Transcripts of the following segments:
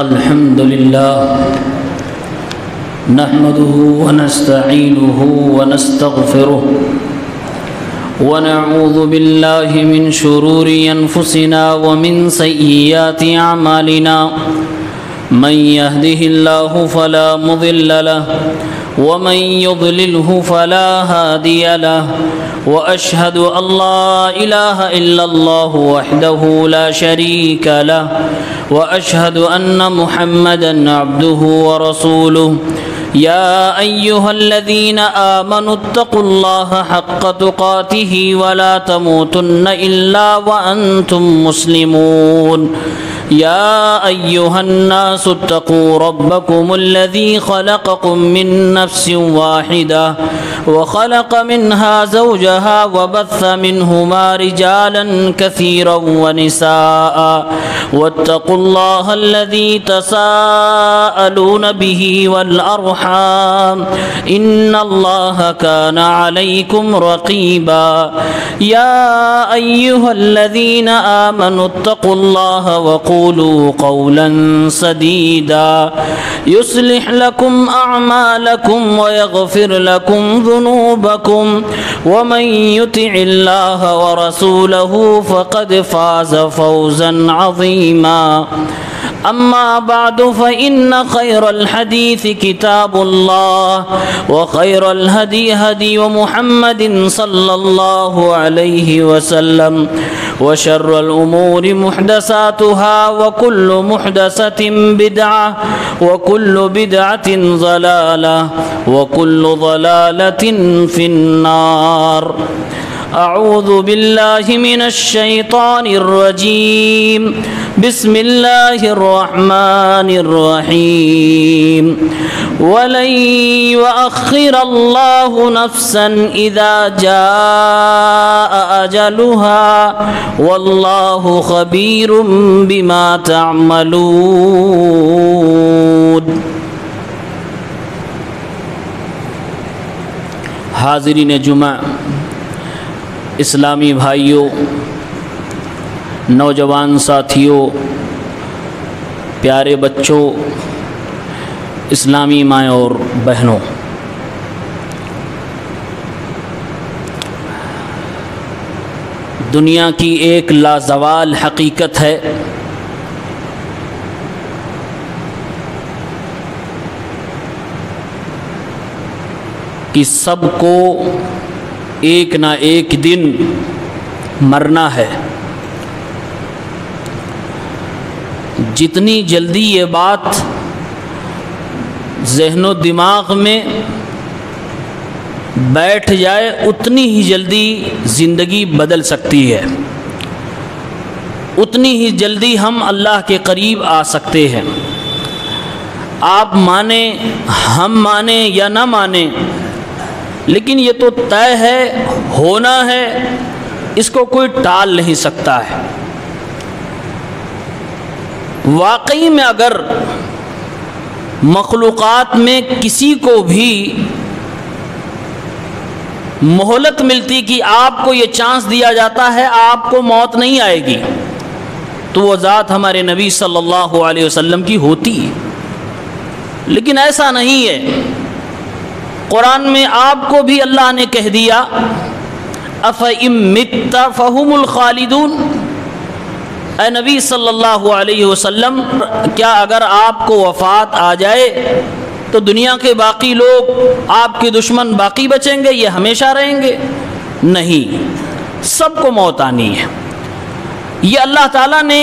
الحمد لله نحمده ونستعينه ونستغفره ونعوذ بالله من شرور أنفسنا ومن سيئات أعمالنا من يهده الله فلا مضل له ومن يضلله فلا هادي له وأشهد أن لا إله إلا الله وحده لا شريك له وأشهد أن محمدًا عبده ورسوله يا أيها الذين آمنوا اتقوا الله حق تقاته ولا تموتن إلا وأنتم مسلمون يا أيها الناس اتقوا ربكم الذي خلقكم من نفس واحدة وخلق منها زوجها وبث منهما رجالا كثيرا ونساء واتقوا الله الذي تساءلون به والأرحام إن الله كان عليكم رقيبا يا أيها الذين آمنوا اتقوا الله وقولوا قولا سديدا يصلح لكم أعمالكم ويغفر لكم ذنوبكم ومن يطع الله ورسوله فقد فاز فوزا عظيما أما بعد فإن خير الحديث كتاب الله وخير الهدي هدي محمد صلى الله عليه وسلم وشر الأمور محدثاتها وكل محدثة بدعة وكل بدعة ضلالة وكل ضلالة في النار أعوذ بالله من الشيطان الرجيم بسم الله الرحمن الرحيم ولن يؤخر الله نفسا إذا جاء أجلها والله خبير بما تعملون. حاضرین جمعہ، اسلامی بھائیوں، نوجوان ساتھیوں، پیارے بچوں، اسلامی مائیں اور بہنوں، دنیا کی ایک لازوال حقیقت ہے کہ سب کو ایک نہ ایک دن مرنا ہے. جتنی جلدی یہ بات ذہن و دماغ میں بیٹھ جائے اتنی ہی جلدی زندگی بدل سکتی ہے، اتنی ہی جلدی ہم اللہ کے قریب آ سکتے ہیں. آپ مانیں، ہم مانیں یا نہ مانیں، لیکن یہ تو طے ہے، ہونا ہے، اس کو کوئی ٹال نہیں سکتا ہے. واقعی میں اگر مخلوقات میں کسی کو بھی مہلت ملتی کہ آپ کو یہ چانس دیا جاتا ہے آپ کو موت نہیں آئے گی، تو وہ ذات ہمارے نبی صلی اللہ علیہ وسلم کی ہوتی. لیکن ایسا نہیں ہے. قرآن میں آپ کو بھی اللہ نے کہہ دیا اَفَإِن مِتَّ فَهُمُ الْخَالِدُونَ. اے نبی صلی اللہ علیہ وسلم، کیا اگر آپ کو وفات آ جائے تو دنیا کے باقی لوگ، آپ کے دشمن باقی بچیں گے، یہ ہمیشہ رہیں گے؟ نہیں، سب کو موت آنی ہے. یہ اللہ تعالیٰ نے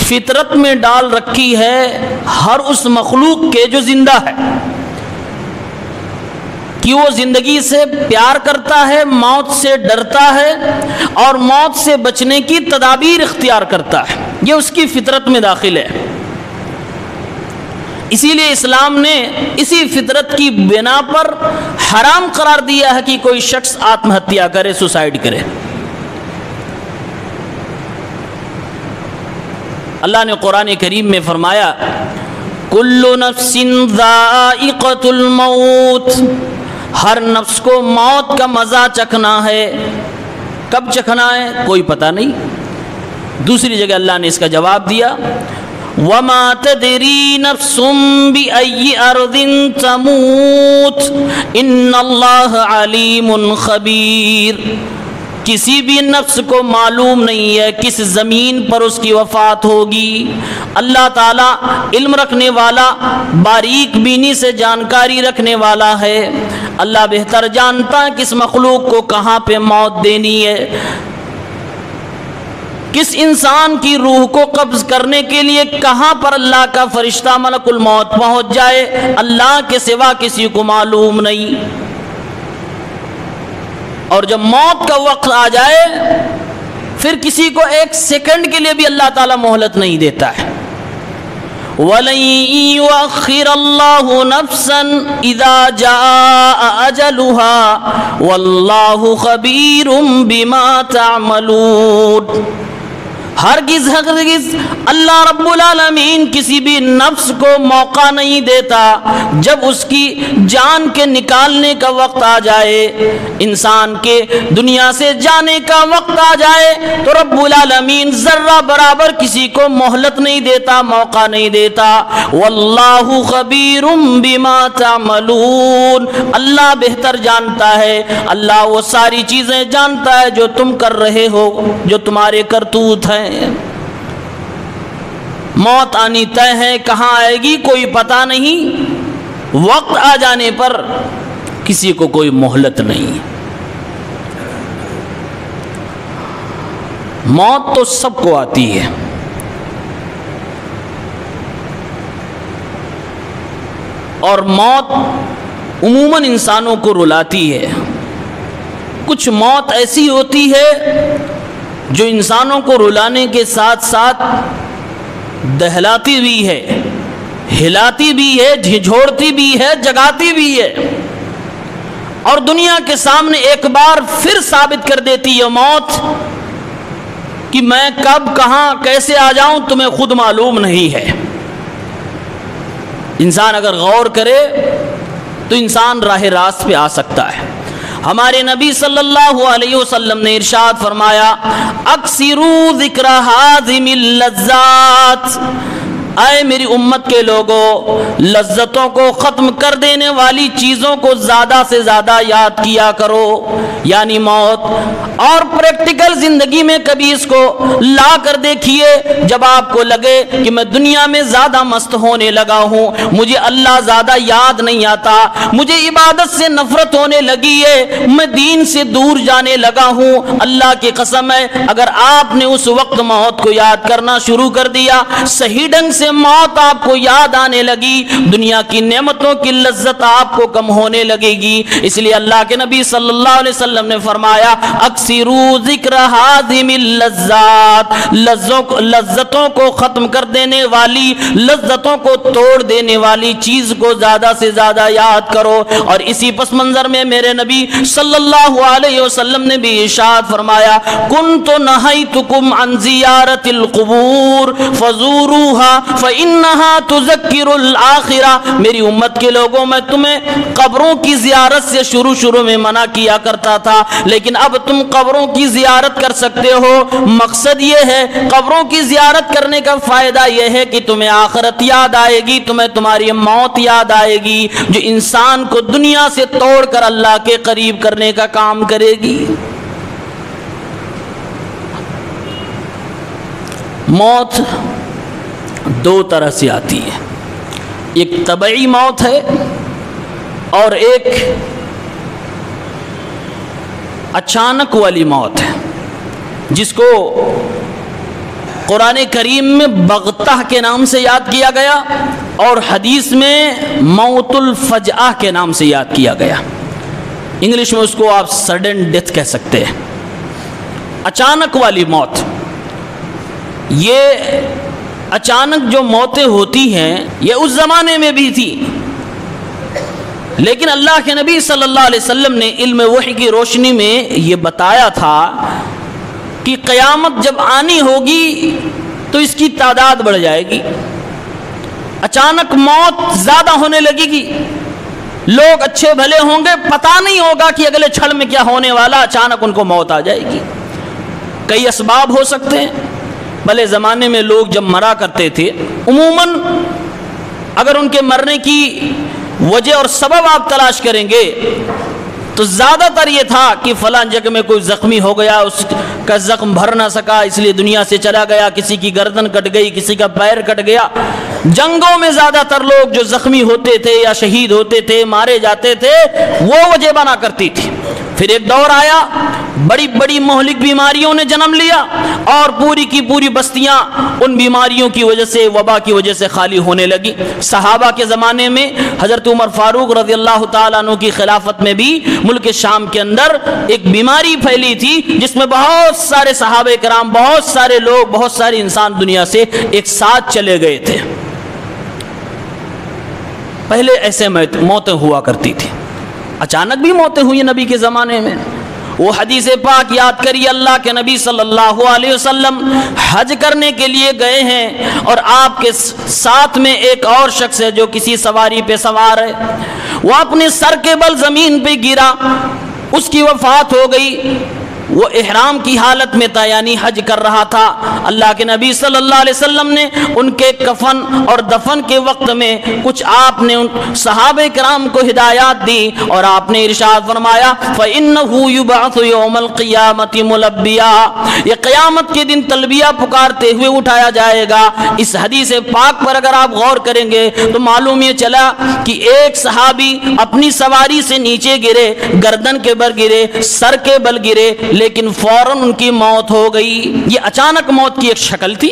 فطرت میں ڈال رکھی ہے ہر اس مخلوق کے جو زندہ ہے، کہ وہ زندگی سے پیار کرتا ہے، موت سے ڈرتا ہے اور موت سے بچنے کی تدابیر اختیار کرتا ہے. یہ اس کی فطرت میں داخل ہے. اسی لیے اسلام نے اسی فطرت کی بنا پر حرام قرار دیا ہے کہ کوئی شخص آتم ہتیا کرے، سوسائڈ کرے. اللہ نے قرآن کریم میں فرمایا کل نفس ذائقۃ الموت، ہر نفس کو موت کا مزہ چکھنا ہے. کب چکھنا ہے کوئی پتہ نہیں. دوسری جگہ اللہ نے اس کا جواب دیا وما تدری نفس بأي أرض تموت ان اللہ علیم خبیر. کسی بھی نفس کو معلوم نہیں ہے کس زمین پر اس کی وفات ہوگی. اللہ تعالیٰ علم رکھنے والا، باریک بینی سے جانکاری رکھنے والا ہے. اللہ بہتر جانتا ہے کس مخلوق کو کہاں پہ موت دینی ہے. کس انسان کی روح کو قبض کرنے کے لیے کہاں پر اللہ کا فرشتہ ملک الموت پہنچ جائے، اللہ کے سوا کسی کو معلوم نہیں. اور جب موت کا وقت آ جائے پھر کسی کو ایک سیکنڈ کے لیے بھی اللہ تعالیٰ مہلت نہیں دیتا ہے. وَلَن يُؤَخِّرَ اللَّهُ نَفْسًا إِذَا جَاءَ أَجَلُهَا وَاللَّهُ خَبِيرٌ بِمَا تَعْمَلُونَ. ہرگز اللہ رب العالمین کسی بھی نفس کو موقع نہیں دیتا جب اس کی جان کے نکالنے کا وقت آ جائے، انسان کے دنیا سے جانے کا وقت آ جائے تو رب العالمین ذرہ برابر کسی کو مہلت نہیں دیتا، موقع نہیں دیتا. واللہ خبیر بما تعملون. اللہ بہتر جانتا ہے، اللہ وہ ساری چیزیں جانتا ہے جو تم کر رہے ہو، جو تمہارے کرتوت ہیں. موت آنی طے ہے، کہاں آئے گی کوئی پتہ نہیں. وقت آ جانے پر کسی کو کوئی مہلت نہیں. موت تو سب کو آتی ہے، اور موت عموماً انسانوں کو رلاتی ہے. کچھ موت ایسی ہوتی ہے جو انسانوں کو رلانے کے ساتھ ساتھ دہلاتی بھی ہے، ہلاتی بھی ہے، جھنجھوڑتی بھی ہے، جگاتی بھی ہے، اور دنیا کے سامنے ایک بار پھر ثابت کر دیتی ہے موت کہ میں کب کہاں کیسے آ جاؤں تمہیں خود معلوم نہیں ہے. انسان اگر غور کرے تو انسان راہ راست پہ آ سکتا ہے. ہمارے نبی صلی اللہ علیہ وسلم نے ارشاد فرمایا اکثروا ذکر ہاذم اللذات. اے میری امت کے لوگوں، لذتوں کو ختم کر دینے والی چیزوں کو زیادہ سے زیادہ یاد کیا کرو، یعنی موت. اور پریکٹیکل زندگی میں کبھی اس کو لا کر دیکھیے. جب آپ کو لگے کہ میں دنیا میں زیادہ مست ہونے لگا ہوں، مجھے اللہ زیادہ یاد نہیں آتا، مجھے عبادت سے نفرت ہونے لگی ہے، میں دین سے دور جانے لگا ہوں، اللہ کی قسم ہے اگر آپ نے اس وقت موت کو یاد کرنا شروع کر دیا، صحیح ڈنگ سے موت آپ کو یاد آنے لگی، دنیا کی نعمتوں کی لذت آپ کو کم ہونے لگے گی. اس لیے اللہ کے نبی صلی اللہ علیہ وسلم نے فرمایا اکثروا ذکر ہاذم اللذات. لذتوں کو ختم کر دینے والی، لذتوں کو توڑ دینے والی چیز کو زیادہ سے زیادہ یاد کرو. اور اسی پس منظر میں میرے نبی صلی اللہ علیہ وسلم نے بھی ارشاد فرمایا کنت نہیتکم عن زیارت القبور فزوروها فإنها تذکر الآخرہ. میری امت کے لوگوں، میں تمہیں قبروں کی زیارت سے شروع میں منع کیا کرتا تھا، لیکن اب تم قبروں کی زیارت کر سکتے ہو. مقصد یہ ہے، قبروں کی زیارت کرنے کا فائدہ یہ ہے کہ تمہیں آخرت یاد آئے گی، تمہیں تمہاری موت یاد آئے گی جو انسان کو دنیا سے توڑ کر اللہ کے قریب کرنے کا کام کرے گی. موت دو طرح سے آتی ہے، ایک طبعی موت ہے اور ایک اچانک والی موت ہے، جس کو قرآن کریم میں بغتہ کے نام سے یاد کیا گیا اور حدیث میں موت الفجأہ کے نام سے یاد کیا گیا. انگلش میں اس کو آپ سڈن ڈیتھ کہہ سکتے ہیں. اچانک والی موت، یہ اچانک جو موتیں ہوتی ہیں یہ اس زمانے میں بھی تھی، لیکن اللہ کے نبی صلی اللہ علیہ وسلم نے علم وحی کی روشنی میں یہ بتایا تھا کہ قیامت جب آنی ہوگی تو اس کی تعداد بڑھ جائے گی، اچانک موت زیادہ ہونے لگے گی. لوگ اچھے بھلے ہوں گے، پتہ نہیں ہوگا کہ اگلے چھڑ میں کیا ہونے والا، اچانک ان کو موت آ جائے گی. کئی اسباب ہو سکتے ہیں، پہلے زمانے میں لوگ جب مرا کرتے تھے عموماً اگر ان کے مرنے کی وجہ اور سبب آپ تلاش کریں گے تو زیادہ تر یہ تھا کہ فلاں جگہ میں کوئی زخمی ہو گیا، اس کا زخم بھر نہ سکا اس لیے دنیا سے چلا گیا، کسی کی گردن کٹ گئی، کسی کا پیر کٹ گیا۔ جنگوں میں زیادہ تر لوگ جو زخمی ہوتے تھے یا شہید ہوتے تھے، مارے جاتے تھے، وہ وجہ بنا کرتی تھی۔ پھر ایک دور آیا، بڑی بڑی مہلک بیماریوں نے جنم لیا اور پوری کی پوری بستیاں ان بیماریوں کی وجہ سے، وبا کی وجہ سے خالی ہونے لگی۔ صحابہ کے زمانے میں حضرت عمر فاروق رضی اللہ تعالیٰ عنہ کی خلافت میں بھی ملک شام کے اندر ایک بیماری پھیلی تھی جس میں بہت سارے صحابہ کرام، بہت سارے لوگ، بہت سارے انسان دنیا سے ایک ساتھ چلے گئے تھے۔ پہلے ایسے موتیں ہوا کرتی تھی، اچانک بھی موتیں ہوئی نبی کے زمانے میں۔ وہ حدیث پاک یاد کریے، اللہ کے نبی صلی اللہ علیہ وسلم حج کرنے کے لیے گئے ہیں اور آپ کے ساتھ میں ایک اور شخص ہے جو کسی سواری پہ سوار ہے، وہ اپنے سر کے بل زمین پہ گرا، اس کی وفات ہو گئی۔ وہ احرام کی حالت میں تھا، یعنی حج کر رہا تھا۔ اللہ کے نبی صلی اللہ علیہ وسلم نے ان کے کفن اور دفن کے وقت میں کچھ آپ نے ان صحابہ کرام کو ہدایات دی اور آپ نے ارشاد فرمایا فَإِنَّهُ يُبْعَثُ يَوْمَ الْقِيَامَةِ مُلَبِّيًا، یہ قیامت کے دن تلبیہ پکارتے ہوئے اٹھایا جائے گا۔ اس حدیث پاک پر اگر آپ غور کریں گے تو معلوم یہ چلا کہ ایک صحابی اپنی سواری سے نیچے گرے، گردن کے بل گرے، سر کے بل گرے، لیکن فوراً ان کی موت ہو گئی۔ یہ اچانک موت کی ایک شکل تھی۔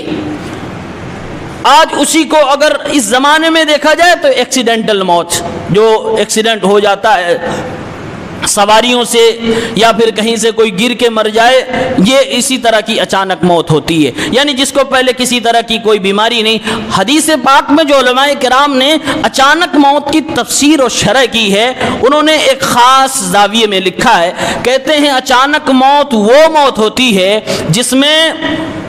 آج اسی کو اگر اس زمانے میں دیکھا جائے تو ایکسیڈنٹل موت، جو ایکسیڈنٹ ہو جاتا ہے سواریوں سے یا پھر کہیں سے کوئی گر کے مر جائے، یہ اسی طرح کی اچانک موت ہوتی ہے، یعنی جس کو پہلے کسی طرح کی کوئی بیماری نہیں۔ حدیث پاک میں جو علماء کرام نے اچانک موت کی تفسیر اور شرح کی ہے، انہوں نے ایک خاص زاویے میں لکھا ہے، کہتے ہیں اچانک موت وہ موت ہوتی ہے جس میں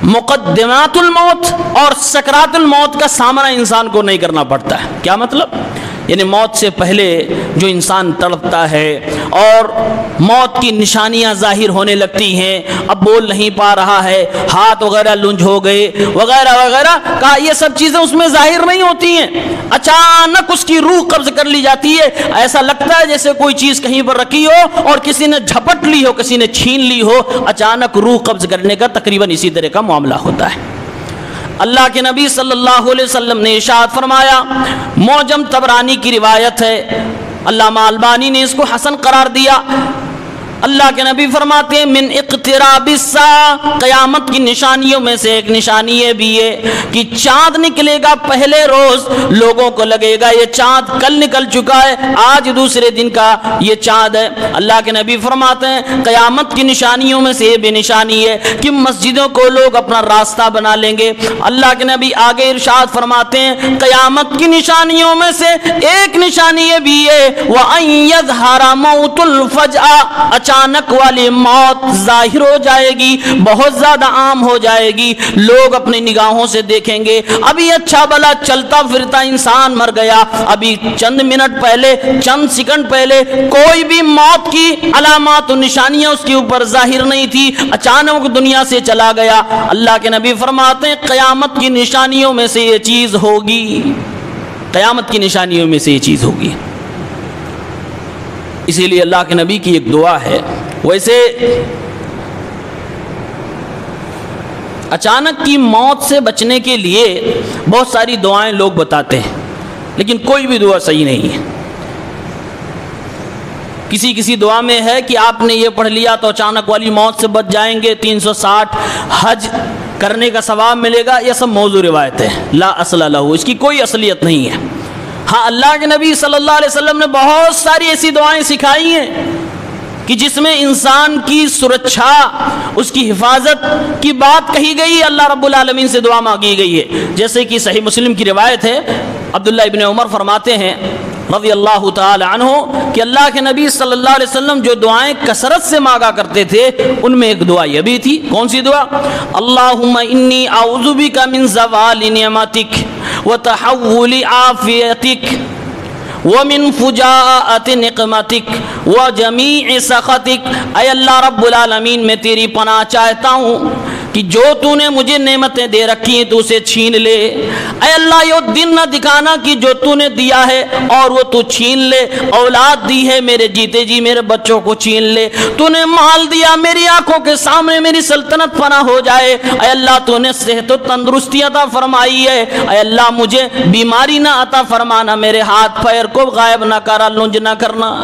مقدمات الموت اور سکرات الموت کا سامنا انسان کو نہیں کرنا پڑتا ہے۔ کیا مطلب؟ یعنی موت سے پہلے جو انسان تڑپتا ہے اور موت کی نشانیاں ظاہر ہونے لگتی ہیں، اب بول نہیں پا رہا ہے، ہاتھ وغیرہ لنج ہو گئے وغیرہ وغیرہ، کہا یہ سب چیزیں اس میں ظاہر نہیں ہوتی ہیں، اچانک اس کی روح قبض کر لی جاتی ہے۔ ایسا لگتا ہے جیسے کوئی چیز کہیں پر رکھی ہو اور کسی نے جھپٹ لی ہو، کسی نے چھین لی ہو، اچانک روح قبض کرنے کا تقریباً اسی طرح کا معاملہ ہوتا ہے۔ اللہ کے نبی صلی اللہ علیہ وسلم نے ارشاد فرمایا، معجم طبرانی کی روایت ہے، علامہ البانی نے اس کو حسن قرار دیا۔ اللہ کے نبی فرماتے ہیں من اقتراب الساعہ، قیامت کی نشانیوں میں سے ایک نشانی یہ بھی ہے کہ چاند نکلے گا پہلے روز، لوگوں کو لگے گا یہ چاند کل نکل چکا ہے، آج دوسرے دن کا یہ چاند ہے۔ اللہ کے نبی فرماتے ہیں قیامت کی نشانیوں میں سے یہ بھی نشانی ہے کہ مسجدوں کو لوگ اپنا راستہ بنا لیں گے۔ اللہ کے نبی آگے ارشاد فرماتے ہیں قیامت کی نشانیوں میں سے ایک نشانی یہ بھی ہے وَأَن يَظْهَرَ مَوْتُ الْفَجْأَةِ، اچانک والی موت ظاہر ہو جائے گی، بہت زیادہ عام ہو جائے گی، لوگ اپنی نگاہوں سے دیکھیں گے ابھی اچھا بلا چلتا پھرتا انسان مر گیا، ابھی چند منٹ پہلے، چند سیکنڈ پہلے کوئی بھی موت کی علامات و نشانیاں اس کے اوپر ظاہر نہیں تھی، اچانک دنیا سے چلا گیا۔ اللہ کے نبی فرماتے ہیں قیامت کی نشانیوں میں سے یہ چیز ہوگی، قیامت کی نشانیوں میں سے یہ چیز ہوگی۔ اسی لیے اللہ کے نبی کی ایک دعا ہے، ویسے اچانک کی موت سے بچنے کے لیے بہت ساری دعائیں لوگ بتاتے ہیں، لیکن کوئی بھی دعا صحیح نہیں ہے۔ کسی دعا میں ہے کہ آپ نے یہ پڑھ لیا تو اچانک والی موت سے بچ جائیں گے، 360 حج کرنے کا ثواب ملے گا، یہ سب موضوع روایت ہے، لا اصل لہ، اس کی کوئی اصلیت نہیں ہے۔ ہاں اللہ کے نبی صلی اللہ علیہ وسلم نے بہت ساری ایسی دعائیں سکھائی ہیں کہ جس میں انسان کی سرکشا، اس کی حفاظت کی بات کہی گئی ہے، اللہ رب العالمین سے دعا مانگی گئی ہے۔ جیسے کہ صحیح مسلم کی روایت ہے، عبداللہ ابن عمر فرماتے ہیں رضی اللہ تعالی عنہ کہ اللہ کے نبی صلی اللہ علیہ وسلم جو دعائیں کثرت سے مانگا کرتے تھے ان میں ایک دعا یہ بھی تھی۔ کون سی دعا؟ اللہم انی اعوذ بک من زوال نعمتک وتحول عافیتک ومن فجاءت نقمتک وجمیع سخطک، اے اللہ رب العالمین میں تیری پناہ چاہتا ہوں کہ کہ جو تو نے مجھے نعمتیں دے رکھی ہیں تو اسے چھین لے۔ اے اللہ یہ دن نہ دکھانا کہ جو تو نے دیا ہے اور وہ تو چھین لے، اولاد دی ہے میرے جیتے جی میرے بچوں کو چھین لے، تو نے مال دیا میری آنکھوں کے سامنے میری سلطنت فنا ہو جائے، اے اللہ تو نے صحت و تندرستی عطا فرمائی ہے، اے اللہ مجھے بیماری نہ عطا فرمانا، میرے ہاتھ پیر کو غائب نہ کرا، لنج نہ کرنا۔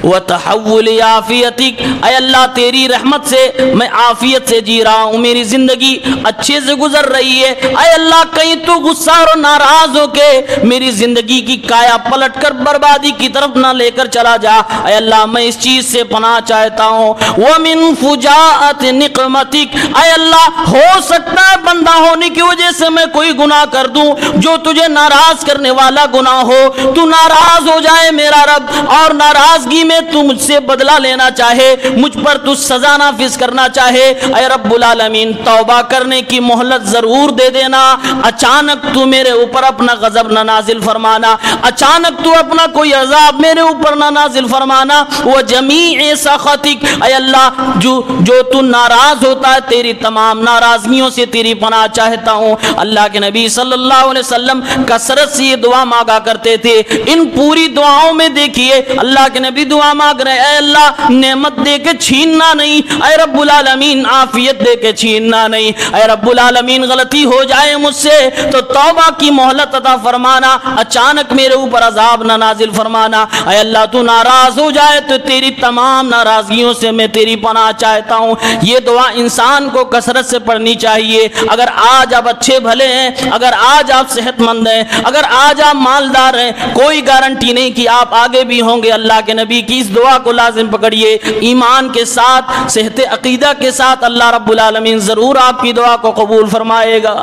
وَتَحَوُّلِ عَافِيَتِكَ، اے اللہ تیری رحمت سے میں عافیت سے جی رہا ہوں، میری زندگی اچھے سے گزر رہی ہے، اے اللہ کہیں تو غصہ اور ناراض ہو کے میری زندگی کی کایا پلٹ کر بربادی کی طرف نہ لے کر چلا جا، اے اللہ میں اس چیز سے پناہ چاہتا ہوں۔ وَمِن فُجَاءَةِ نِقْمَتِكَ، اے اللہ ہو سکتا ہے بندہ ہونے کی وجہ سے میں کوئی گناہ کر دوں جو تجھے ناراض کرنے والا گناہ ہو، تو ناراض ہو جائے میرا رب اور ناراضگی میں تو مجھ سے بدلہ لینا چاہے، مجھ پر تو سزا نافذ کرنا چاہے، اے رب العالمین توبہ کرنے کی مہلت ضرور دے دینا، اچانک تو میرے اوپر اپنا غضب نہ نازل فرمانا، اچانک تو اپنا کوئی عذاب میرے اوپر نہ نازل فرمانا۔ وجمیع سخطک، اے اللہ جو تو ناراض ہوتا ہے تیری تمام ناراضگیوں سے تیری پناہ چاہتا ہوں۔ اللہ کے نبی صلی اللہ علیہ وسلم کثرت سے یہ دعا مانگا کرتے تھے، ان پوری دعاؤں میں دیکھیے اللہ کے نبی دعا مانگ رہے، اے اللہ نعمت دے کے چھیننا نہیں، اے رب العالمین عافیت دے کے چھیننا نہیں، اے رب العالمین غلطی ہو جائے مجھ سے تو توبہ کی مہلت عطا فرمانا، اچانک میرے اوپر عذاب نہ نازل فرمانا، اے اللہ تو ناراض ہو جائے تو تیری تمام ناراضگیوں سے میں تیری پناہ چاہتا ہوں۔ یہ دعا انسان کو کثرت سے پڑھنی چاہیے۔ اگر آج آپ اچھے بھلے ہیں، اگر آج آپ صحت مند ہیں، اگر آج آپ مالدار ہیں، کوئی گارنٹی نہیں کہ آپ آگے بھی ہوں گے۔ اللہ کے نبی کی اس دعا کو لازم پکڑیے، ایمان کے ساتھ صحت عقیدہ کے ساتھ اللہ رب العالمین ضرور آپ کی دعا کو قبول فرمائے گا۔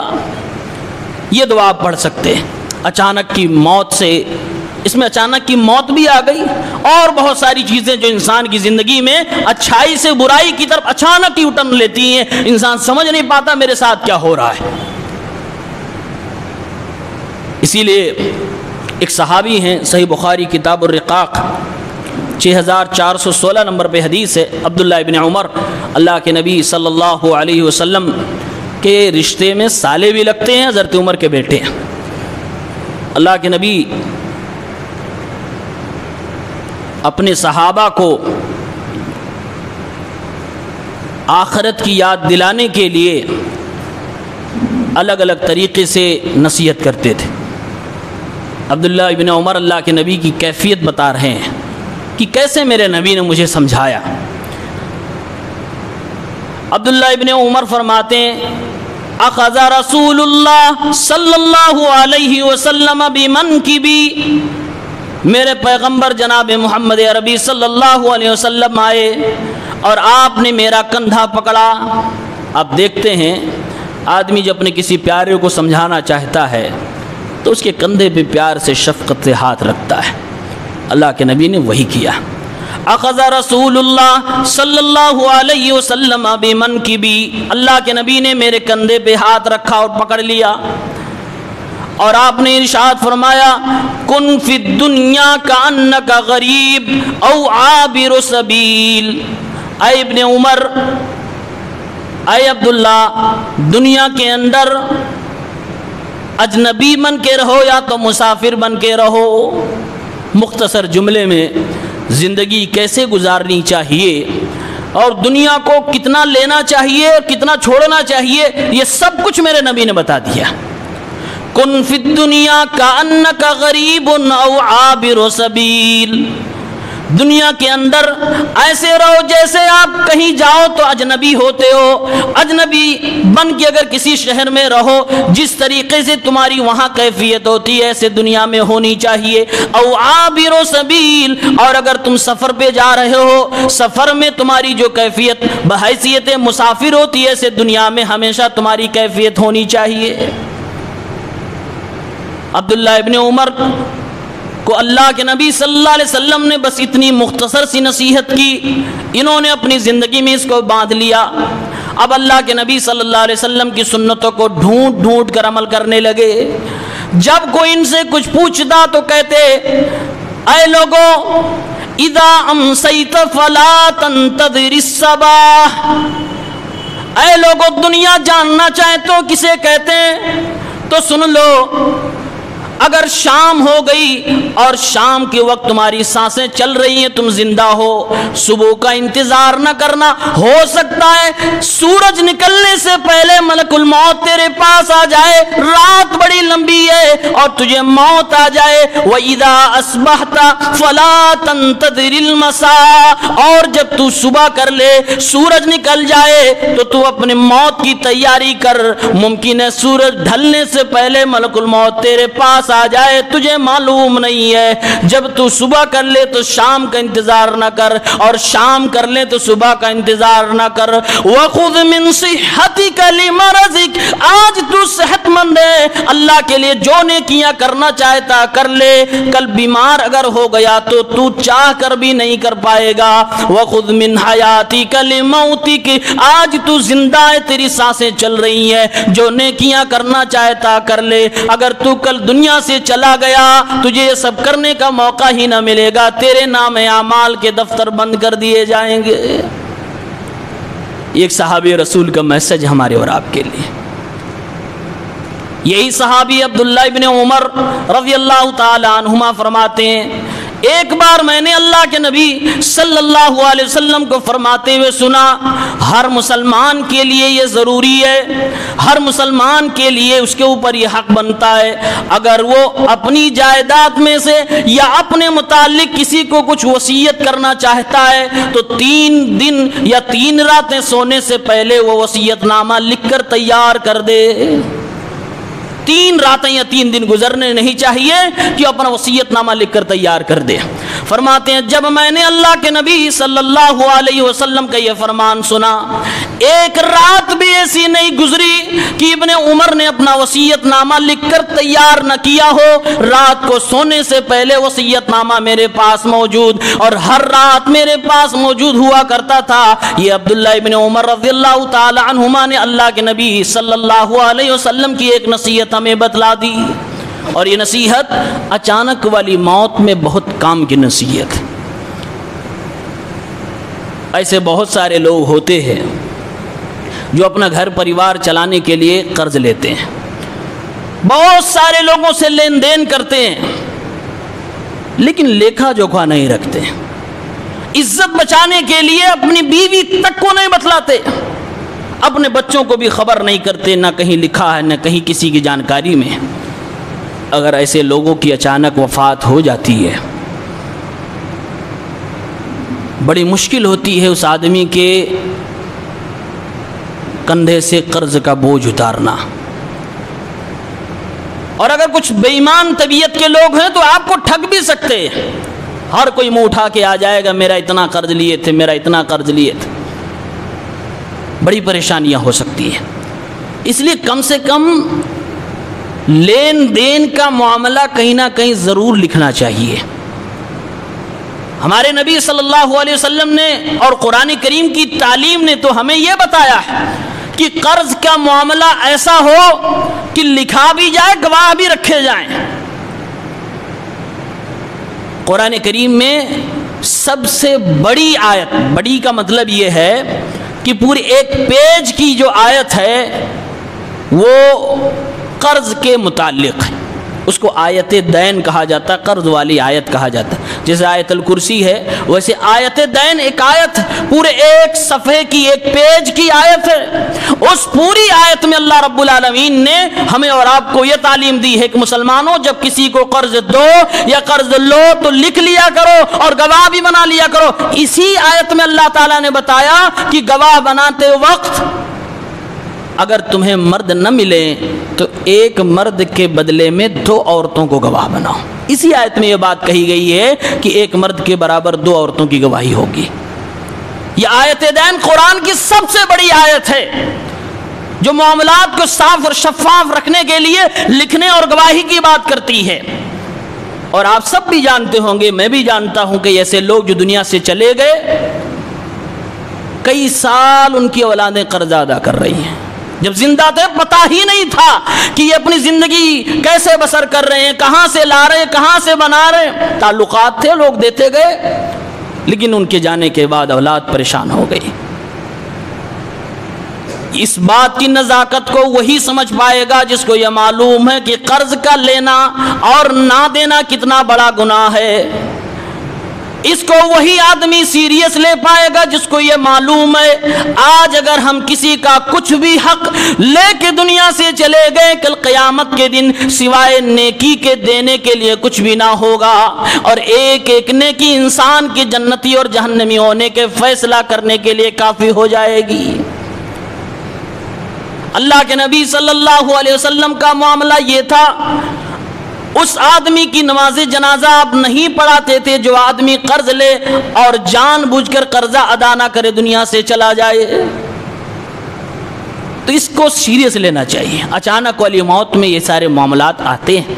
یہ دعا آپ پڑھ سکتے ہیں۔ اچانک کی موت سے، اس میں اچانک کی موت بھی آ گئی اور بہت ساری چیزیں جو انسان کی زندگی میں اچھائی سے برائی کی طرف اچانک ہی اٹھن لیتی ہیں، انسان سمجھ نہیں پاتا میرے ساتھ کیا ہو رہا ہے۔ اسی لیے ایک صحابی ہیں، صحیح بخاری کتاب الرقاق 6416 نمبر پہ حدیث ہے، عبداللہ ابن عمر اللہ کے نبی صلی اللہ علیہ وسلم کے رشتے میں سالے بھی لگتے ہیں، حضرت عمر کے بیٹے ہیں۔ اللہ کے نبی اپنے صحابہ کو آخرت کی یاد دلانے کے لیے الگ الگ طریقے سے نصیحت کرتے تھے۔ عبداللہ ابن عمر اللہ کے نبی کی کیفیت بتا رہے ہیں کہ کیسے میرے نبی نے مجھے سمجھایا۔ عبداللہ ابن عمر فرماتے ہیں، اخذ رسول اللہ صلی اللہ علیہ وسلم بمنکبی، میرے پیغمبر جناب محمد عربی صلی اللہ علیہ وسلم آئے اور آپ نے میرا کندھا پکڑا۔ آپ دیکھتے ہیں آدمی جب اپنے کسی پیارے کو سمجھانا چاہتا ہے تو اس کے کندھے پہ پیار سے شفقت سے ہاتھ رکھتا ہے۔ اللہ کے نبی نے وہی کیا۔ اخذ رسول اللہ صلی اللہ علیہ وسلم بمنکبی، اللہ کے نبی نے میرے کندھے پہ ہاتھ رکھا اور پکڑ لیا اور آپ نے ارشاد فرمایا، کن فی الدنیا کانک غریب او عابر سبیل، اے ابن عمر، اے عبداللہ، دنیا کے اندر اجنبی بن کے رہو یا تو مسافر بن کے رہو۔ مختصر جملے میں زندگی کیسے گزارنی چاہیے اور دنیا کو کتنا لینا چاہیے اور کتنا چھوڑنا چاہیے، یہ سب کچھ میرے نبی نے بتا دیا۔ کن فی الدنیا کانک غریب او عابر سبیل، دنیا کے اندر ایسے رہو جیسے آپ کہیں جاؤ تو اجنبی ہوتے ہو، اجنبی بن کے اگر کسی شہر میں رہو جس طریقے سے تمہاری وہاں کیفیت ہوتی ہے ایسے دنیا میں ہونی چاہیے۔ او عابر سبیل، اور اگر تم سفر پہ جا رہے ہو، سفر میں تمہاری جو کیفیت بحیثیت مسافر ہوتی ہے ایسے دنیا میں ہمیشہ تمہاری کیفیت ہونی چاہیے۔ عبداللہ ابن عمر کو اللہ کے نبی صلی اللہ علیہ وسلم نے بس اتنی مختصر سی نصیحت کی، انہوں نے اپنی زندگی میں اس کو باندھ لیا۔ اب اللہ کے نبی صلی اللہ علیہ وسلم کی سنتوں کو ڈھونڈ ڈھونڈ کر عمل کرنے لگے۔ جب کوئی ان سے کچھ پوچھتا تو کہتے، اے لوگوں، اذا امسیت فلا تنتظر الصباح، اے لوگوں دنیا جاننا چاہیں تو کسے کہتے ہیں تو سن لو، اگر شام ہو گئی اور شام کے وقت تمہاری سانسیں چل رہی ہیں، تم زندہ ہو، صبح کا انتظار نہ کرنا، ہو سکتا ہے سورج نکلنے سے پہلے ملک الموت تیرے پاس آ جائے، رات بڑی لمبی ہے اور تجھے موت آ جائے۔ وَإِذَا أَصْبَحْتَ فَلَا تَنْتَظِرِ الْمَسَاءَ، اور جب تو صبح کر لے، سورج نکل جائے تو تو اپنے موت کی تیاری کر، ممکن ہے سورج ڈھلنے سے پہلے ملک الموت تیرے پاس آ جائے، تجھے معلوم نہیں ہے۔ جب تو صبح کر لے تو شام کا انتظار نہ کر، اور شام کر لے تو صبح کا انتظار نہ کر۔ وَخُذْ مِنْ صِحَّتِكَ لِمَرَضِكَ، آج تو صحت مند ہے، اللہ کے لیے جو نیکیاں کرنا چاہتا کر لے، کل بیمار اگر ہو گیا تو تو چاہ کر بھی نہیں کر پائے گا۔ وَخُذْ مِنْ حَيَاتِكَ لِمَوْتِكَ، آج تو زندہ ہے، تیری سانسیں چل رہی ہیں، جو نیکیاں کرنا چاہتا کر لے، اگر تو کل دنیا سے چلا گیا تجھے یہ سب کرنے کا موقع ہی نہ ملے گا، تیرے نام اعمال کے دفتر بند کر دیے جائیں گے۔ ایک صحابی رسول کا میسج ہمارے اور آپ کے لیے، یہی صحابی عبداللہ ابن عمر رضی اللہ تعالی عنہما فرماتے ہیں، ایک بار میں نے اللہ کے نبی صلی اللہ علیہ وسلم کو فرماتے ہوئے سنا، ہر مسلمان کے لیے یہ ضروری ہے، ہر مسلمان کے لیے اس کے اوپر یہ حق بنتا ہے، اگر وہ اپنی جائیداد میں سے یا اپنے متعلق کسی کو کچھ وصیت کرنا چاہتا ہے تو 3 دن یا 3 راتیں سونے سے پہلے وہ وصیت نامہ لکھ کر تیار کر دے۔ 3 راتیں یا 3 دن گزرنے نہیں چاہیے کہ اپنا وصیت نامہ لکھ کر تیار کر دے۔ فرماتے ہیں جب میں نے اللہ کے نبی صلی اللہ علیہ وسلم کا یہ فرمان سنا، ایک رات بھی ایسی نہیں گزری کہ ابن عمر نے اپنا وصیت نامہ لکھ کر تیار نہ کیا ہو۔ رات کو سونے سے پہلے وصیت نامہ میرے پاس موجود، اور ہر رات میرے پاس موجود ہوا کرتا تھا۔ یہ عبداللہ ابن عمر رضی اللہ تعالی عنہما نے اللہ کے نبی صلی اللہ علیہ وسلم کی ایک نصیحت ہمیں بتلا دی، اور یہ نصیحت اچانک والی موت میں بہت کام کی نصیحت ہے۔ ایسے بہت سارے لوگ ہوتے ہیں جو اپنا گھر پریوار چلانے کے لیے قرض لیتے ہیں، بہت سارے لوگوں سے لین دین کرتے ہیں، لیکن لیکھا جوکھا نہیں رکھتے، عزت بچانے کے لیے اپنی بیوی تک کو نہیں بتلاتے، اپنے بچوں کو بھی خبر نہیں کرتے، نہ کہیں لکھا ہے نہ کہیں کسی کی جانکاری میں۔ اگر ایسے لوگوں کی اچانک وفات ہو جاتی ہے، بڑی مشکل ہوتی ہے اس آدمی کے کندھے سے قرض کا بوجھ اتارنا۔ اور اگر کچھ بے ایمان طبیعت کے لوگ ہیں تو آپ کو ٹھگ بھی سکتے ہیں، ہر کوئی منہ اٹھا کے آ جائے گا میرا اتنا قرض لیے تھے، میرا اتنا قرض لیے تھے، بڑی پریشانیاں ہو سکتی ہیں۔ اس لیے کم سے کم لین دین کا معاملہ کہیں نہ کہیں ضرور لکھنا چاہیے۔ ہمارے نبی صلی اللہ علیہ وسلم نے اور قرآن کریم کی تعلیم نے تو ہمیں یہ بتایا ہے کہ قرض کا معاملہ ایسا ہو کہ لکھا بھی جائے، گواہ بھی رکھے جائیں۔ قرآن کریم میں سب سے بڑی آیت، بڑی کا مطلب یہ ہے کہ پورے ایک پیج کی جو آیت ہے وہ قرض کے متعلق ہے، اس کو آیت دین کہا جاتا ہے، قرض والی آیت کہا جاتا ہے۔ جیسے آیت الکرسی ہے ویسے آیت دین ایک آیت پورے ایک صفحے کی، ایک پیج کی آیت ہے۔ اس پوری آیت میں اللہ رب العالمین نے ہمیں اور آپ کو یہ تعلیم دی ہے کہ مسلمانوں جب کسی کو قرض دو یا قرض لو تو لکھ لیا کرو اور گواہ بھی بنا لیا کرو۔ اسی آیت میں اللہ تعالیٰ نے بتایا کہ گواہ بناتے وقت اگر تمہیں مرد نہ ملے تو ایک مرد کے بدلے میں 2 عورتوں کو گواہ بناؤ۔ اسی آیت میں یہ بات کہی گئی ہے کہ ایک مرد کے برابر 2 عورتوں کی گواہی ہوگی۔ یہ آیت دین قرآن کی سب سے بڑی آیت ہے جو معاملات کو صاف اور شفاف رکھنے کے لیے لکھنے اور گواہی کی بات کرتی ہے۔ اور آپ سب بھی جانتے ہوں گے، میں بھی جانتا ہوں کہ ایسے لوگ جو دنیا سے چلے گئے کئی سال ان کی اولادیں قرض ادا کر رہی ہیں، جب زندہ تھے پتہ ہی نہیں تھا کہ یہ اپنی زندگی کیسے بسر کر رہے ہیں، کہاں سے لا رہے ہیں، کہاں سے بنا رہے ہیں۔ تعلقات تھے، لوگ دیتے گئے، لیکن ان کے جانے کے بعد اولاد پریشان ہو گئی۔ اس بات کی نزاکت کو وہی سمجھ پائے گا جس کو یہ معلوم ہے کہ قرض کا لینا اور نہ دینا کتنا بڑا گناہ ہے۔ اس کو وہی آدمی سیریس لے پائے گا جس کو یہ معلوم ہے آج اگر ہم کسی کا کچھ بھی حق لے کے دنیا سے چلے گئے، کل قیامت کے دن سوائے نیکی کے دینے کے لیے کچھ بھی نہ ہوگا، اور ایک ایک نیکی انسان کی جنتی اور جہنمی ہونے کے فیصلہ کرنے کے لیے کافی ہو جائے گی۔ اللہ کے نبی صلی اللہ علیہ وسلم کا معاملہ یہ تھا، اس آدمی کی نماز جنازہ آپ نہیں پڑھاتے تھے جو آدمی قرض لے اور جان بوجھ کر قرضہ ادا نہ کرے دنیا سے چلا جائے۔ تو اس کو سیریس لینا چاہیے۔ اچانک والی موت میں یہ سارے معاملات آتے ہیں۔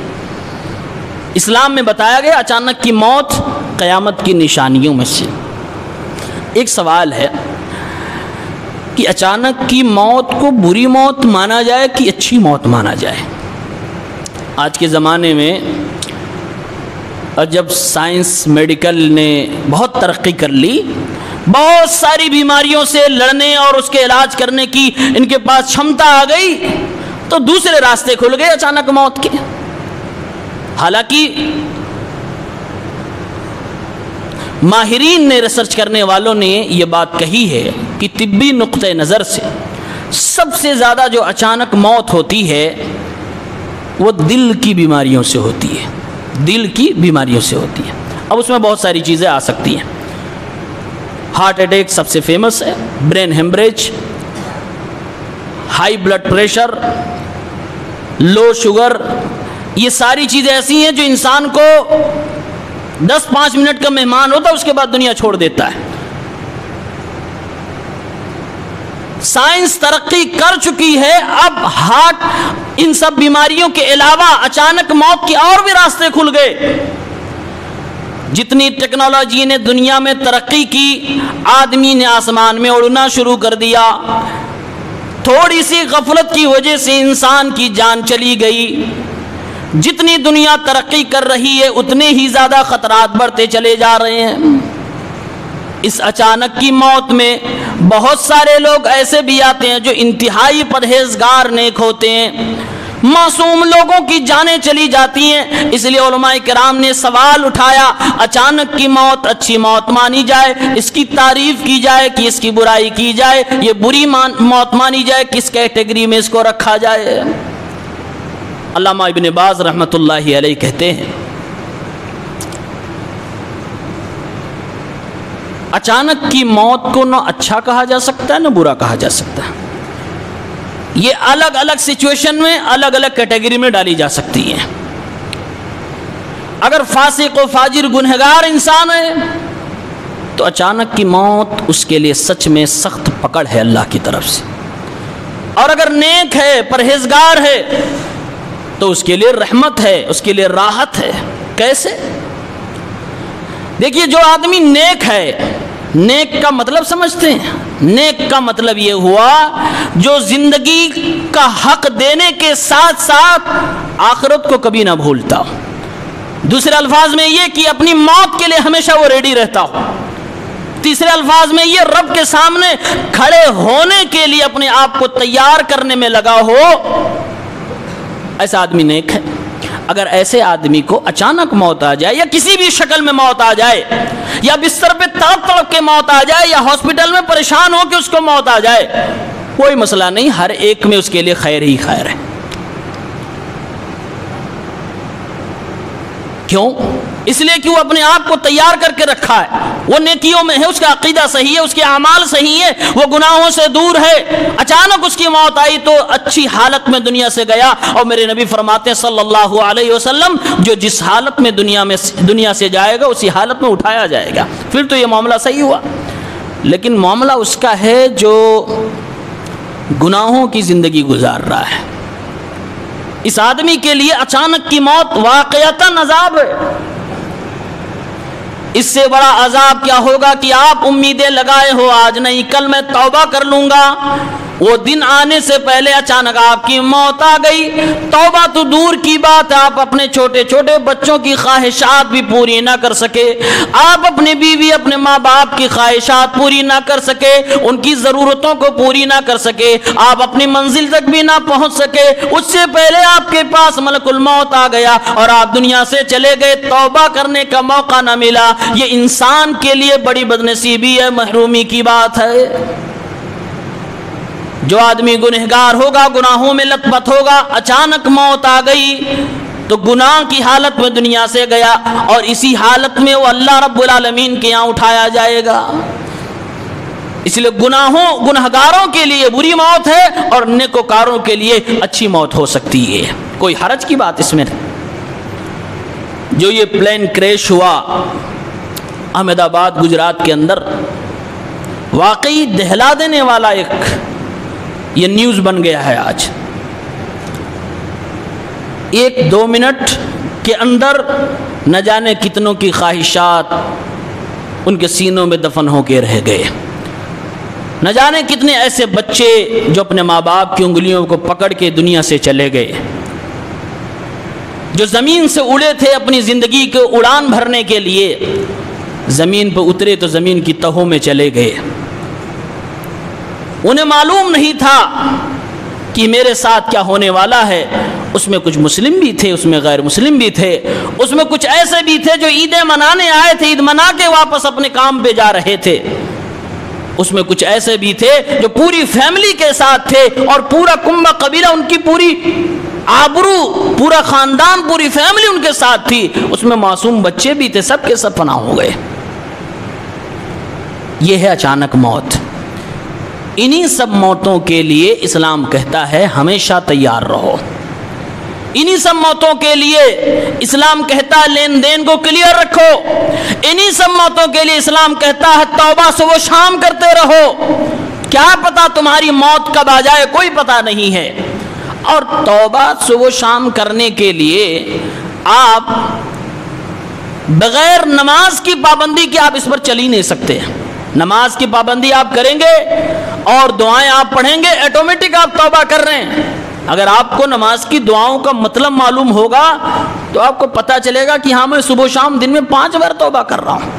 اسلام میں بتایا گیا اچانک کی موت قیامت کی نشانیوں میں سے۔ ایک سوال ہے کہ اچانک کی موت کو بری موت مانا جائے کہ اچھی موت مانا جائے؟ آج کے زمانے میں جب سائنس میڈیکل نے بہت ترقی کر لی، بہت ساری بیماریوں سے لڑنے اور اس کے علاج کرنے کی ان کے پاس چھمتا آ گئی، تو دوسرے راستے کھل گئے اچانک موت کے۔ حالانکہ ماہرین نے، ریسرچ کرنے والوں نے یہ بات کہی ہے کہ طبی نقطہ نظر سے سب سے زیادہ جو اچانک موت ہوتی ہے وہ دل کی بیماریوں سے ہوتی ہے، دل کی بیماریوں سے ہوتی ہے۔ اب اس میں بہت ساری چیزیں آ سکتی ہیں۔ ہارٹ اٹیک سب سے فیمس ہے، brain haemorrhage, high blood pressure, low sugar, یہ ساری چیزیں ایسی ہیں جو انسان کو 10-5 منٹ کا مہمان ہوتا ہے، اس کے بعد دنیا چھوڑ دیتا ہے۔ سائنس ترقی کر چکی ہے، اب ہارٹ ان سب بیماریوں کے علاوہ اچانک موت کے اور بھی راستے کھل گئے۔ جتنی ٹیکنالوجی نے دنیا میں ترقی کی، آدمی نے آسمان میں اڑنا شروع کر دیا، تھوڑی سی غفلت کی وجہ سے انسان کی جان چلی گئی۔ جتنی دنیا ترقی کر رہی ہے اتنے ہی زیادہ خطرات بڑھتے چلے جا رہے ہیں۔ اس اچانک کی موت میں بہت سارے لوگ ایسے بھی آتے ہیں جو انتہائی پرہیزگار نیک ہوتے ہیں، معصوم لوگوں کی جانیں چلی جاتی ہیں۔ اس لیے علماء کرام نے سوال اٹھایا، اچانک کی موت اچھی موت مانی جائے، اس کی تعریف کی جائے کہ اس کی برائی کی جائے، یہ بری موت مانی جائے، کس کیٹیگری میں اس کو رکھا جائے؟ علامہ ابن باز رحمۃ اللہ علیہ کہتے ہیں اچانک کی موت کو نہ اچھا کہا جا سکتا ہے نہ برا کہا جا سکتا ہے، یہ الگ الگ سچویشن میں الگ الگ کیٹیگری میں ڈالی جا سکتی ہیں۔ اگر فاسق و فاجر گنہگار انسان ہے تو اچانک کی موت اس کے لیے سچ میں سخت پکڑ ہے اللہ کی طرف سے، اور اگر نیک ہے، پرہیزگار ہے تو اس کے لیے رحمت ہے، اس کے لیے راحت ہے۔ کیسے؟ دیکھیے، جو آدمی نیک ہے، نیک کا مطلب سمجھتے ہیں؟ نیک کا مطلب یہ ہوا جو زندگی کا حق دینے کے ساتھ ساتھ آخرت کو کبھی نہ بھولتا ہو۔ دوسرے الفاظ میں یہ کہ اپنی موت کے لیے ہمیشہ وہ ریڈی رہتا ہو۔ تیسرے الفاظ میں یہ رب کے سامنے کھڑے ہونے کے لیے اپنے آپ کو تیار کرنے میں لگا ہو، ایسا آدمی نیک ہے۔ اگر ایسے آدمی کو اچانک موت آ جائے، یا کسی بھی شکل میں موت آ جائے، یا بستر پہ تڑپ تڑپ کے موت آ جائے، یا ہاسپٹل میں پریشان ہو کے اس کو موت آ جائے، کوئی مسئلہ نہیں، ہر ایک میں اس کے لیے خیر ہی خیر ہے۔ کیوں؟ اس لیے کہ وہ اپنے آپ کو تیار کر کے رکھا ہے، وہ نیکیوں میں ہے، اس کا عقیدہ صحیح ہے، اس کے اعمال صحیح ہے، وہ گناہوں سے دور ہے۔ اچانک اس کی موت آئی تو اچھی حالت میں دنیا سے گیا، اور میرے نبی فرماتے ہیں صلی اللہ علیہ وسلم، جو جس حالت میں دنیا سے جائے گا اسی حالت میں اٹھایا جائے گا۔ پھر تو یہ معاملہ صحیح ہوا۔ لیکن معاملہ اس کا ہے جو گناہوں کی زندگی گزار رہا ہے، اس آدمی کے لیے اچانک کی موت واقعتاً عذاب ہے۔ اس سے بڑا عذاب کیا ہوگا کہ آپ امیدیں لگائے ہو، آج نہیں کل میں توبہ کر لوں گا، وہ دن آنے سے پہلے اچانک آپ کی موت آ گئی، توبہ تو دور کی بات، آپ اپنے چھوٹے چھوٹے بچوں کی خواہشات بھی پوری نہ کر سکے، آپ اپنی بیوی اپنے ماں باپ کی خواہشات پوری نہ کر سکے، ان کی ضرورتوں کو پوری نہ کر سکے، آپ اپنی منزل تک بھی نہ پہنچ سکے، اس سے پہلے آپ کے پاس ملک الموت آ گیا اور آپ دنیا سے چلے گئے، توبہ کرنے کا موقع نہ ملا۔ یہ انسان کے لیے بڑی بدنصیبی ہے، محرومی کی بات ہے۔ جو آدمی گنہگار ہوگا، گناہوں میں لت پت ہوگا، اچانک موت آ گئی تو گناہ کی حالت میں دنیا سے گیا، اور اسی حالت میں وہ اللہ رب العالمین کے یہاں اٹھایا جائے گا۔ اس لیے گنہگاروں کے لیے بری موت ہے اور نیکوکاروں کے لیے اچھی موت ہو سکتی ہے، کوئی حرج کی بات اس میں نہیں۔ جو یہ پلین کریش ہوا احمد آباد گجرات کے اندر، واقعی دہلا دینے والا ایک یہ نیوز بن گیا ہے۔ آج 1-2 منٹ کے اندر نہ جانے کتنوں کی خواہشات ان کے سینوں میں دفن ہو کے رہ گئے، نہ جانے کتنے ایسے بچے جو اپنے ماں باپ کی انگلیوں کو پکڑ کے دنیا سے چلے گئے، جو زمین سے اڑے تھے اپنی زندگی کو اڑان بھرنے کے لیے، زمین پہ اترے تو زمین کی تہوں میں چلے گئے۔ انہیں معلوم نہیں تھا کہ میرے ساتھ کیا ہونے والا ہے۔ اس میں کچھ مسلم بھی تھے، اس میں غیر مسلم بھی تھے، اس میں کچھ ایسے بھی تھے جو عیدیں منانے آئے تھے، عید منا کے واپس اپنے کام پہ جا رہے تھے، اس میں کچھ ایسے بھی تھے جو پوری فیملی کے ساتھ تھے اور پورا کنبہ قبیلہ، ان کی پوری آبرو، پورا خاندان، پوری فیملی ان کے ساتھ تھی، اس میں معصوم بچے بھی تھے، سب کے سب فنا ہو گئے۔ یہ ہے اچانک موت۔ انہی سب موتوں کے لیے اسلام کہتا ہے ہمیشہ تیار رہو۔ انہی سب موتوں کے لیے اسلام کہتا ہے لین دین کو کلیئر رکھو۔ انہی سب موتوں کے لیے اسلام کہتا ہے توبہ صبح و شام کرتے رہو۔ کیا پتا تمہاری موت کب آ جائے، کوئی پتا نہیں ہے۔ اور توبہ صبح و شام کرنے کے لیے آپ بغیر نماز کی پابندی کے آپ اس پر چل ہی نہیں سکتے۔ نماز کی پابندی آپ کریں گے اور دعائیں آپ پڑھیں گے، ایٹومیٹک آپ توبہ کر رہے ہیں۔ اگر آپ کو نماز کی دعاؤں کا مطلب معلوم ہوگا تو آپ کو پتہ چلے گا کہ ہاں میں صبح و شام دن میں 5 بار توبہ کر رہا ہوں۔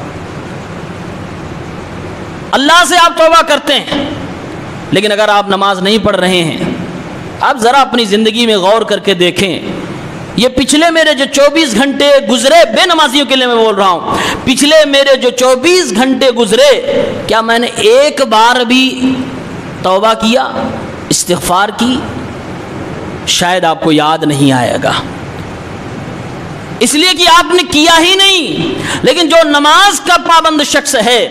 اللہ سے آپ توبہ کرتے ہیں، لیکن اگر آپ نماز نہیں پڑھ رہے ہیں، آپ ذرا اپنی زندگی میں غور کر کے دیکھیں۔ یہ پچھلے میرے جو 24 گھنٹے گزرے، بے نمازیوں کے لیے میں بول رہا ہوں، پچھلے میرے جو 24 گھنٹے گزرے، کیا میں نے ایک بار بھی توبہ کیا، استغفار کی؟ شاید آپ کو یاد نہیں آئے گا، اس لیے کہ آپ نے کیا ہی نہیں۔ لیکن جو نماز کا پابند شخص ہے،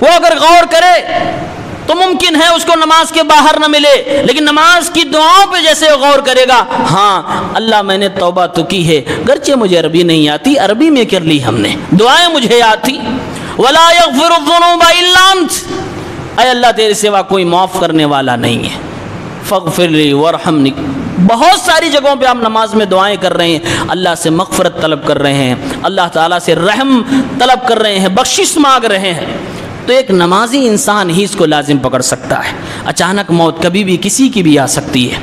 وہ اگر غور کرے تو ممکن ہے اس کو نماز کے باہر نہ ملے، لیکن نماز کی دعاؤں پہ جیسے غور کرے گا، ہاں اللہ میں نے توبہ تو کی ہے، گرچہ مجھے عربی نہیں آتی، عربی میں کر لی ہم نے، دعائیں مجھے یاد تھی۔ وَلَا يَغْفِرُ الذُّنُوبَ إِلَّا أَنْتَ، اے اللہ تیرے سوا کوئی معاف کرنے والا نہیں ہے، فاغفر لی وارحمنی۔ بہت ساری جگہوں پہ آپ نماز میں دعائیں کر رہے ہیں، اللہ سے مغفرت طلب کر رہے ہیں، اللہ تعالیٰ سے رحم طلب کر رہے ہیں، بخشش مانگ رہے ہیں۔ تو ایک نمازی انسان ہی اس کو لازم پکڑ سکتا ہے۔ اچانک موت کبھی بھی کسی کی بھی آ سکتی ہے،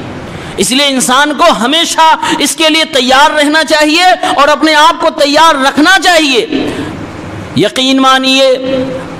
اس لیے انسان کو ہمیشہ اس کے لیے تیار رہنا چاہیے اور اپنے آپ کو تیار رکھنا چاہیے۔ یقین مانیے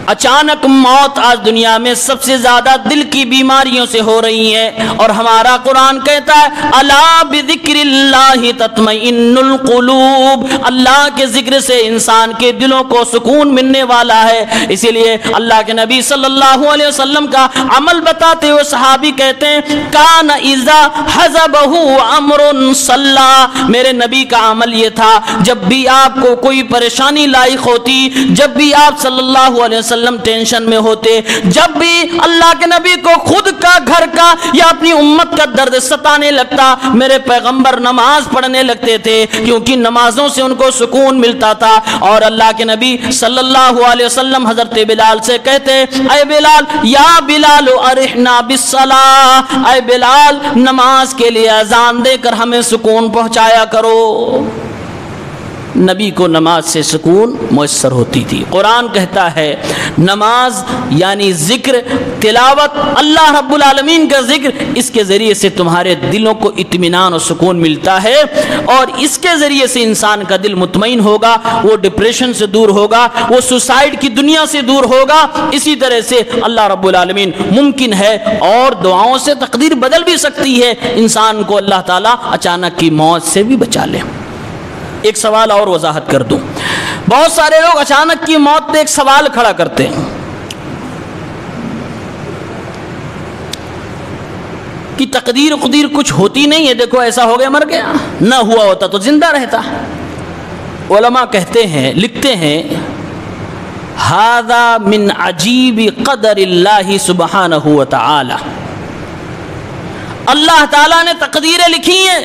اچانک موت آج دنیا میں سب سے زیادہ دل کی بیماریوں سے ہو رہی ہے، اور ہمارا قرآن کہتا ہے الا بذکر اللہ تطمئن القلوب، اللہ کے ذکر سے انسان کے دلوں کو سکون ملنے والا ہے۔ اسی لیے اللہ کے نبی صلی اللہ علیہ وسلم کا عمل بتاتے ہوئے صحابی کہتے ہیں کان اذا حزبہ امر صلی، میرے نبی کا عمل یہ تھا جب بھی آپ کو کوئی پریشانی لاحق ہوتی، جب بھی آپ صلی اللہ علیہ وسلم ٹینشن میں ہوتے، جب بھی اللہ کے نبی کو خود کا، گھر کا یا اپنی امت کا درد ستانے لگتا، میرے پیغمبر نماز پڑھنے لگتے تھے، کیونکہ نمازوں سے ان کو سکون ملتا تھا۔ اور اللہ کے نبی صلی اللہ علیہ وسلم حضرت بلال سے کہتے اے بلال یا بلال ارحنا بالصلاۃ، اے بلال نماز کے لیے اذان دے کر ہمیں سکون پہنچایا کرو۔ نبی کو نماز سے سکون میسر ہوتی تھی۔ قرآن کہتا ہے نماز یعنی ذکر، تلاوت، اللہ رب العالمین کا ذکر، اس کے ذریعے سے تمہارے دلوں کو اطمینان اور سکون ملتا ہے، اور اس کے ذریعے سے انسان کا دل مطمئن ہوگا، وہ ڈپریشن سے دور ہوگا، وہ سوسائڈ کی دنیا سے دور ہوگا۔ اسی طرح سے اللہ رب العالمین ممکن ہے اور دعاؤں سے تقدیر بدل بھی سکتی ہے، انسان کو اللہ تعالیٰ اچانک کی موت سے بھی بچا لے۔ ایک سوال اور وضاحت کر دوں، بہت سارے لوگ اچانک کی موت پہ ایک سوال کھڑا کرتے ہیں کہ تقدیر قدیر کچھ ہوتی نہیں ہے، دیکھو ایسا ہو گیا مر گیا، نہ ہوا ہوتا تو زندہ رہتا۔ علماء کہتے ہیں، لکھتے ہیں ھذا من عجیب قدر اللہ سبحانہ وتعالی، اللہ تعالیٰ نے تقدیریں لکھی ہیں،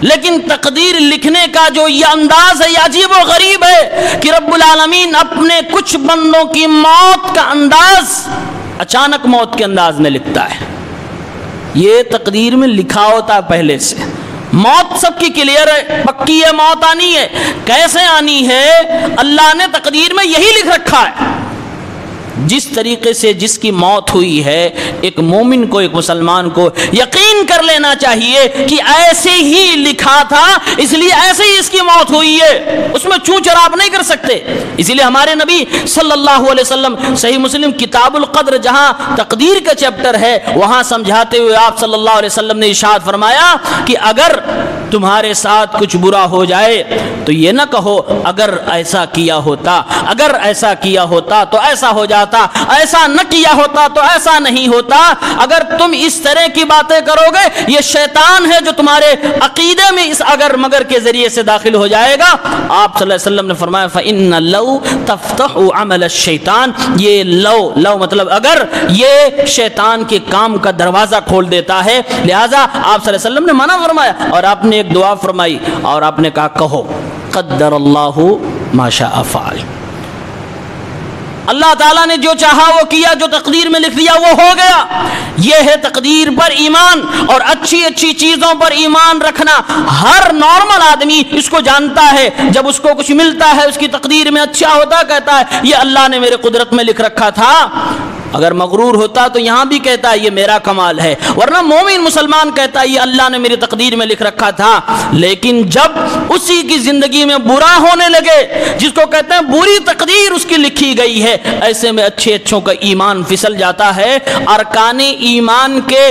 لیکن تقدیر لکھنے کا جو یہ انداز ہے یہ عجیب و غریب ہے کہ رب العالمین اپنے کچھ بندوں کی موت کا انداز اچانک موت کے انداز میں لکھتا ہے۔ یہ تقدیر میں لکھا ہوتا ہے پہلے سے، موت سب کی کلیئر ہے، پکی ہے، موت آنی ہے، کیسے آنی ہے اللہ نے تقدیر میں یہی لکھ رکھا ہے۔ جس طریقے سے جس کی موت ہوئی ہے، ایک مومن کو، ایک مسلمان کو یقین کر لینا چاہیے کہ ایسے ہی لکھا تھا، اس لیے ایسے ہی اس کی موت ہوئی ہے، اس میں چوں چراب نہیں کر سکتے۔ اسی لیے ہمارے نبی صلی اللہ علیہ وسلم صحیح مسلم کتاب القدر جہاں تقدیر کا چیپٹر ہے، وہاں سمجھاتے ہوئے آپ صلی اللہ علیہ وسلم نے ارشاد فرمایا کہ اگر تمہارے ساتھ کچھ برا ہو جائے تو یہ نہ کہو اگر ایسا کیا ہوتا، اگر ایسا کیا ہوتا تو ایسا ہو جاتا، ایسا نہ کیا ہوتا تو ایسا نہیں ہوتا۔ اگر تم اس طرح کی باتیں کرو گے، یہ شیطان ہے جو تمہارے عقیدے میں اس اگر مگر کے ذریعے سے داخل ہو جائے گا۔ آپ صلی اللہ علیہ وسلم نے فرمایا فَإِنَّ لَوْ تَفْتَحُ عَمَلَ الشَّيْطَانِ، یہ لو مطلب اگر، یہ شیطان کے کام کا دروازہ کھول دیتا ہے، لہذا آپ صلی اللہ علیہ وسلم نے منع فرمایا، اور آپ نے ایک دعا فرمائی اور آپ نے کہا کہو قدر اللہ ما شاء فعل، اللہ تعالیٰ نے جو چاہا وہ کیا، جو تقدیر میں لکھ دیا وہ ہو گیا۔ یہ ہے تقدیر پر ایمان، اور اچھی اچھی چیزوں پر ایمان رکھنا۔ ہر نارمل آدمی اس کو جانتا ہے، جب اس کو کچھ ملتا ہے اس کی تقدیر میں اچھا ہوتا کہتا ہے یہ اللہ نے میرے قدرت میں لکھ رکھا تھا۔ اگر مغرور ہوتا تو یہاں بھی کہتا ہے یہ میرا کمال ہے، ورنہ مومن مسلمان کہتا ہے یہ اللہ نے میری تقدیر میں لکھ رکھا تھا۔ لیکن جب اسی کی زندگی میں برا ہونے لگے، جس کو کہتے ہیں بری تقدیر اس کی لکھی گئی ہے، ایسے میں اچھے اچھوں کا ایمان پھسل جاتا ہے۔ ارکان ایمان کے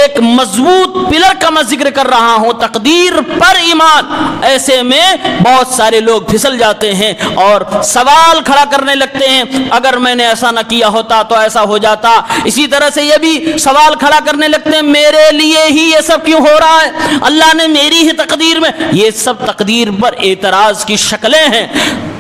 ایک مضبوط پلر کا میں ذکر کر رہا ہوں، تقدیر پر ایمان، ایسے میں بہت سارے لوگ پھسل جاتے ہیں اور سوال کھڑا کرنے لگتے ہیں اگر میں نے ایسا نہ کیا ہوتا تو ایسا ہو جاتا۔ اسی طرح سے یہ بھی سوال کھڑا کرنے لگتے ہیں میرے لیے ہی یہ سب کیوں ہو رہا ہے، اللہ نے میری ہی تقدیر میں۔ یہ سب تقدیر پر اعتراض کی شکلیں ہیں۔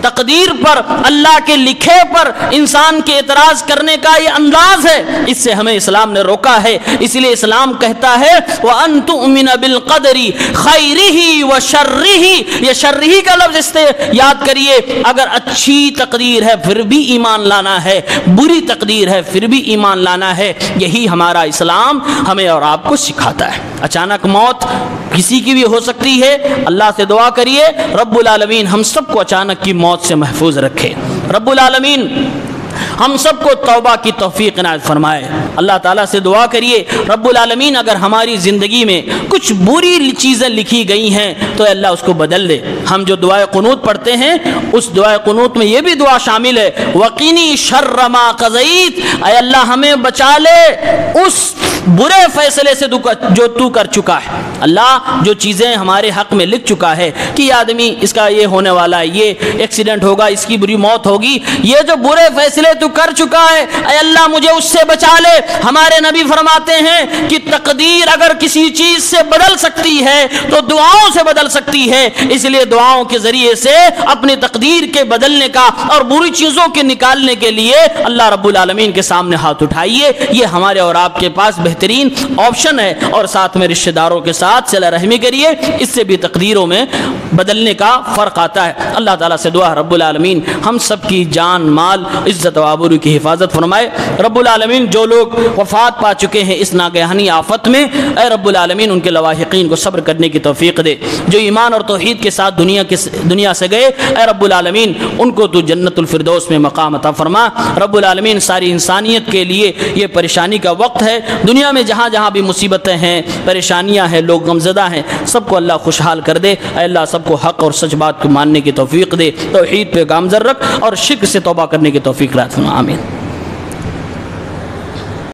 تقدیر پر، اللہ کے لکھے پر انسان کے اعتراض کرنے کا یہ انداز ہے، اس سے ہمیں اسلام نے روکا ہے۔ اس لیے اسلام کہتا ہے وَأَن تُؤْمِنَ بِالْقَدْرِ خَيْرِهِ وَشَرِّهِ، یہ شرّہ کا لفظ اس سے یاد کریے، اگر اچھی تقدیر ہے پھر بھی ایمان لانا ہے، بری تقدیر ہے پھر بھی ایمان لانا ہے۔ یہی ہمارا اسلام ہمیں اور آپ کو سکھاتا ہے۔ اچانک موت کسی کی بھی ہو سکتی ہے، اللہ سے دعا کریے رب العالمین ہم سب کو اچانک کی موت سے محفوظ رکھے، رب العالمین ہم سب کو توبہ کی توفیق عنایت فرمائے۔ اللہ تعالیٰ سے دعا کریے رب العالمین اگر ہماری زندگی میں کچھ بری چیزیں لکھی گئی ہیں تو اللہ اس کو بدل دے۔ ہم جو دعائے قنوت پڑھتے ہیں اس دعائے قنوت میں یہ بھی دعا شامل ہے وَقِنِي شَرَّ مَا قَضَيْتَ، اے اللہ ہمیں بچا لے اس برے فیصلے سے جو تو کر چکا ہے۔ اللہ جو چیزیں ہمارے حق میں لکھ چکا ہے کہ یہ آدمی اس کا یہ ہونے والا ہے، یہ ایکسیڈنٹ ہوگا، اس کی بری موت ہوگی، یہ جو برے فیصلے تو کر چکا ہے، اے اللہ مجھے اس سے بچا لے۔ ہمارے نبی فرماتے ہیں کہ تقدیر اگر کسی چیز سے بدل سکتی ہے تو دعاؤں سے بدل سکتی ہے، اس لیے دعاؤں کے ذریعے سے اپنی تقدیر کے بدلنے کا اور بری چیزوں کے نکالنے کے لیے اللہ رب العالمین کے سامنے ہاتھ اٹھائیے۔ یہ ہمارے اور آپ کے پاس بہترین آپشن ہے، اور ساتھ میں رشتہ داروں کے ساتھ صلہ رحمی کریے، اس سے بھی تقدیروں میں بدلنے کا فرق آتا ہے۔ اللہ تعالیٰ سے دعا رب العالمین ہم سب کی جان مال عزت و آبرو کی حفاظت فرمائے۔ رب العالمین جو لوگ وفات پا چکے ہیں اس ناگہانی آفت میں، اے رب العالمین ان کے لواحقین کو صبر کرنے کی توفیق دے۔ جو ایمان اور توحید کے ساتھ دنیا سے گئے، اے رب العالمین ان کو تو جنت الفردوس میں مقام عطا فرما۔ رب العالمین ساری انسانیت کے لیے یہ پریشانی کا وقت ہے، دنیا میں جہاں جہاں بھی مصیبتیں ہیں، پریشانیاں ہیں، لوگ غمزدہ ہیں، سب کو اللہ خوشحال کر دے۔ اے اللہ سب کو حق اور سچ بات کو ماننے کی توفیق دے، توحید پہ گامزن رکھ اور شرک سے توبہ کرنے کی توفیق عطا فرما۔ آمین۔